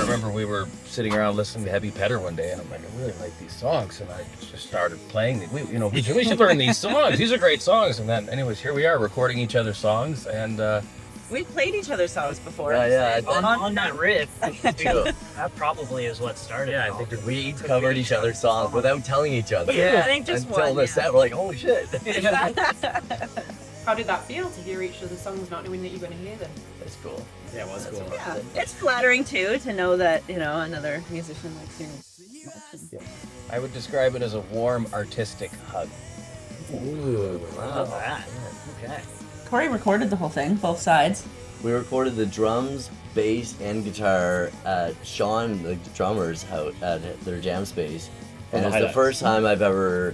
remember we were sitting around listening to Heavy Petter one day, and I'm like, I really like these songs, and I just started playing them. We should learn these songs. These are great songs. And then, anyways, here we are recording each other's songs, and we played each other's songs before. Yeah. On that riff, that probably is what started. Yeah, I think we each covered each other's songs without telling each other. Yeah, I think just until one. the set, we're like, holy shit. How did that feel to hear each other's songs, not knowing that you're going to hear them? It's cool. Yeah, it was cool. Yeah, it's flattering too to know that another musician likes your music. yeah. I would describe it as a warm, artistic hug. Ooh, wow. Love that. Okay. Corey recorded the whole thing, both sides. We recorded the drums, bass, and guitar at Sean, the drummer's house, at their jam space. And it's the first time I've ever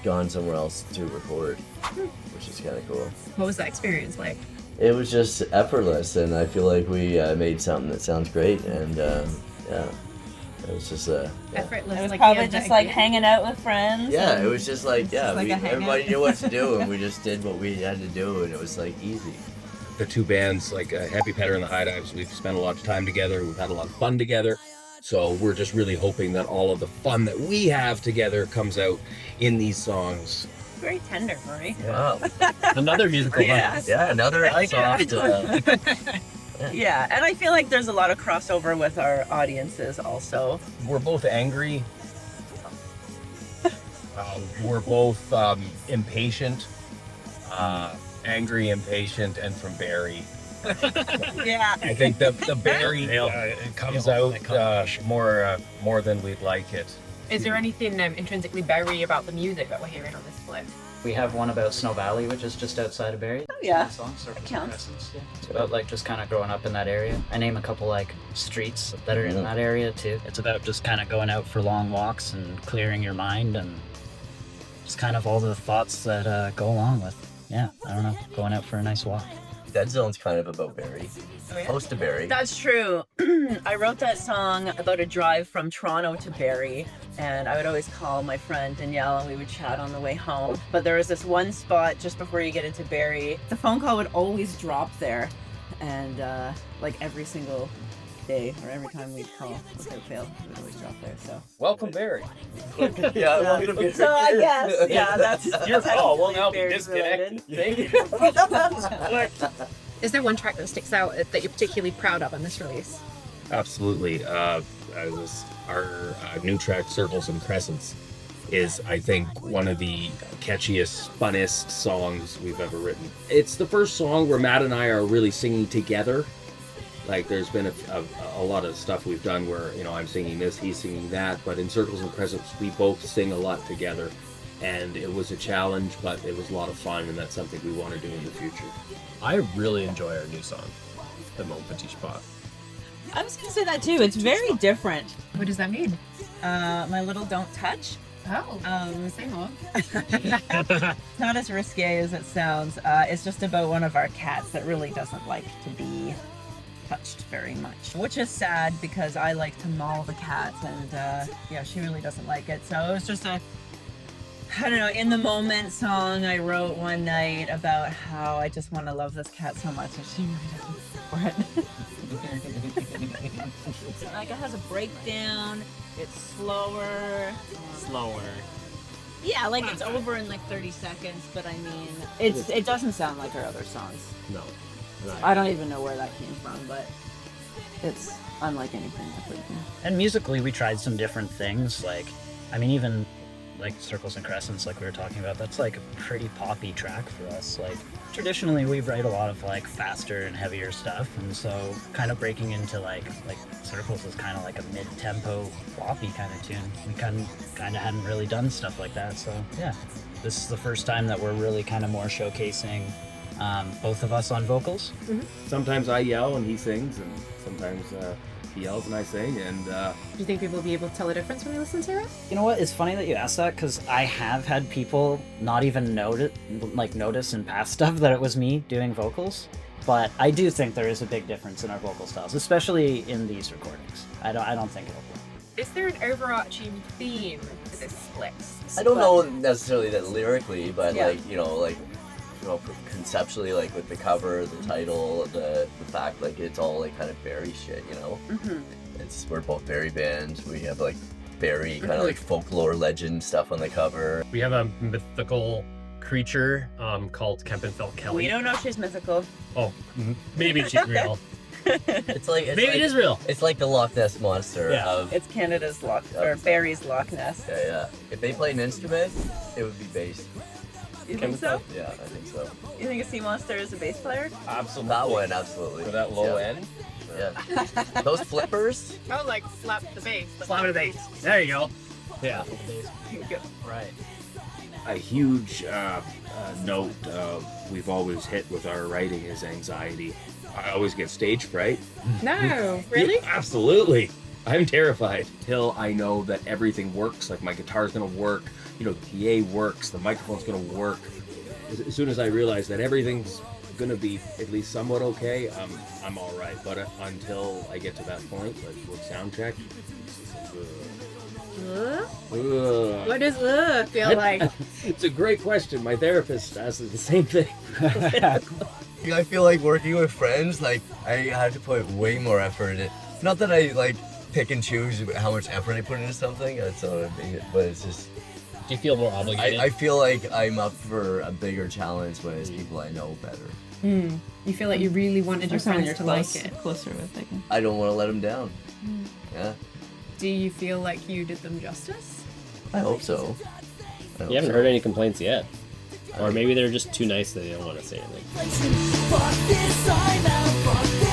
gone somewhere else to record, which is kind of cool. What was that experience like? It was just effortless, and I feel like we made something that sounds great, and yeah, it was just Effortless. It was like, probably yeah, just that like good. hanging out with friends. yeah, it was just like, yeah, just like a hangout. everybody knew what to do, and we just did what we had to do, and it was like easy. The two bands, like Happy Petter and the Highdives, we've spent a lot of time together. We've had a lot of fun together. So we're just really hoping that all of the fun that we have together comes out in these songs. Very tender, Barrie. Wow. Another musical. Yeah. Yeah, another soft. Yeah, and I feel like there's a lot of crossover with our audiences also. We're both angry. We're both impatient. Angry, impatient, and from Barrie. Yeah. I think the Barrie it comes out more than we'd like it. Is there anything intrinsically Barrie about the music that we're hearing on this split? We have one about Snow Valley, which is just outside of Barrie. Oh, yeah. Song, Circles and counts. Crescents, yeah. It's about like just kind of growing up in that area. I name a couple like streets that are in that area too. It's about just kind of going out for long walks and clearing your mind and just kind of all the thoughts that go along with. Yeah, I don't know, going out for a nice walk. Dead Zone's kind of about Barrie. Oh, yeah? Close to Barrie. That's true. I wrote that song about a drive from Toronto to Barrie, and I would always call my friend Danielle and we would chat on the way home. But there was this one spot just before you get into Barrie. The phone call would always drop there, and like every single day or every time we'd call without fail, it would always drop there. So Welcome, Barrie. Yeah, welcome to so I guess, yeah, that's Your call. We'll now be Barrie disconnected. related. Thank you. Is there one track that sticks out that you're particularly proud of on this release? Absolutely. Our new track, Circles and Crescents, is, I think, one of the catchiest, funnest songs we've ever written. It's the first song where Matt and I are really singing together. Like, there's been a lot of stuff we've done where, I'm singing this, he's singing that, but in Circles and Crescents, we both sing a lot together. And it was a challenge, but it was a lot of fun, and that's something we want to do in the future. I really enjoy our new song, the Mon Petit Pot. I was gonna say that too. It's very different. What does that mean? My little don't touch. Oh, say more. It's not as risque as it sounds. It's just about one of our cats that really doesn't like to be touched very much, which is sad because I like to maul the cat, and yeah, she really doesn't like it. So it was just a, I don't know, in the moment song I wrote one night about how I just want to love this cat so much, and she really doesn't for it. Like, it has a breakdown. It's slower. Yeah, like it's over in like 30 seconds, but I mean, it doesn't sound like our other songs. No. I don't even know where that came from, but it's unlike anything I've written. And musically, we tried some different things. Like, I mean, even like Circles and Crescents, like we were talking about, that's like a pretty poppy track for us. Like, traditionally, we write a lot of like faster and heavier stuff, and so kind of breaking into like Circles is kind of like a mid-tempo floppy kind of tune. We kind of hadn't really done stuff like that, so yeah, this is the first time that we're really kind of more showcasing both of us on vocals. Mm-hmm. Sometimes I yell and he sings, and sometimes he yells and I sing, and Do you think people will be able to tell the difference when they listen to it? You know what? It's funny that you asked that, because I have had people not even notice in past stuff that it was me doing vocals. But I do think there is a big difference in our vocal styles, especially in these recordings. I don't think it'll work. Is there an overarching theme to this split? I don't know necessarily that lyrically, but Yeah. like conceptually, like with the cover, the title, the fact like it's all like kind of Barrie shit, you know. We're both Barrie bands. We have like Barrie kind of like folklore legend stuff on the cover. We have a mythical creature called Kempenfelt Kelly. We don't know if she's mythical. Oh, maybe she's real. It's like Maybe it is real. It's like the Loch Ness monster. Yeah. It's Canada's Barrie's Loch Ness. Yeah. If they play an instrument, it would be bass. You think so? Yeah, I think so. You think a sea monster is a bass player? Absolutely. That one, absolutely. For that low end. Yeah. Those flippers. Oh, like slap the bass. Slap the bass. There you go. Yeah. Right. A huge note we've always hit with our writing is anxiety. I always get stage fright. No, really? Yeah, absolutely. I'm terrified till I know that everything works. Like my guitar's gonna work, you know, the PA works, the microphone's gonna work. As soon as I realize that everything's gonna be at least somewhat okay, I'm all right. But until I get to that point, like with sound check, What does feel like? it's a great question. My therapist asks the same thing. I feel like working with friends, like I had to put way more effort in it. Not that I like pick and choose how much effort I put into something, that's not what I mean, but it's just... Do you feel more obligated? I feel like I'm up for a bigger challenge when it's people I know better. You feel like you really wanted your friends to like it. Closer with, I think. I don't want to let them down. Yeah, Do you feel like you did them justice? I hope so. You haven't heard any complaints yet. Or maybe they're just too nice that they don't want to say anything. Fuck this, I'm out, fuck this.